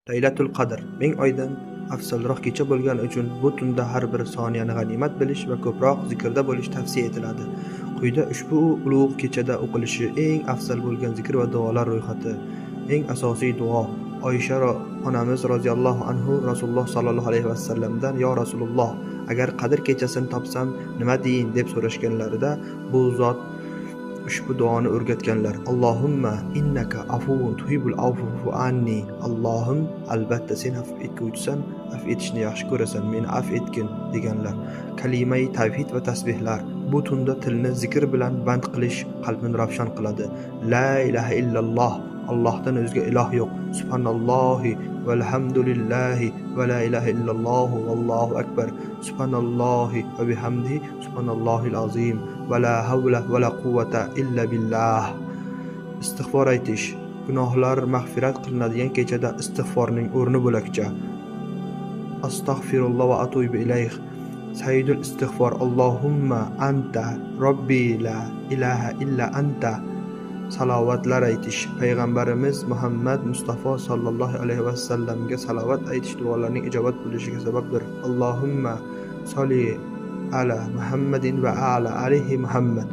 Laylatul Qadr 1000 oydan afzalroq kecha bo'lgani uchun bu tunda har bir soniyani g'animat bilish va ko'proq zikrda bo'lish tavsiya etiladi. Quyida ushbu ulug' kechada o'qilishi eng afzal bo'lgan zikr va duolar ro'yxati. Eng asosiy duo. Oysha onamiz roziyallohu anhu Rasululloh sallallohu alayhi vasallamdan: "Yo Rasululloh, agar Qadr kechasini topsam nima deyin?" deb so'rashganlarida bu zot ushbu duoni o'rgatganlar. Allohumma innaka afuvun tuhibbul afwa anni. Allohim, albatta sen afv etguvchisan, afv etishni yaxshi ko'rasan, meni afv etgin deganlar. Kalimai tavhid va tasbihlar. Bu tunda tilni zikr bilan band qilish qalbni ravshan qiladi. La ilaha illalloh, Allohdan o'zga iloh yo'q. Subhanallohi valhamdulillahi va la ilaha illalloh vallohu akbar. Subhanallohi va bihamdihi subhanallohil azim. Va la havla va la quvvata illa billah. Istig'for aytish. Gunohlar mag'firat qilinadigan kechada istig'forning o'rni bo'lakcha. Astagfirulloh va atubu ilayh. Sayyidul istig'for. Allohumma anta robbi la ilaha illa anta. Salovatlar aytish. Payg'ambarimiz Muhammad Mustafa sallallohu alayhi vasallamga salovat aytish duolarning ijobat bo'lishiga sababdir. Allohumma solli ala Muhammadin va ala alihi Muhammad.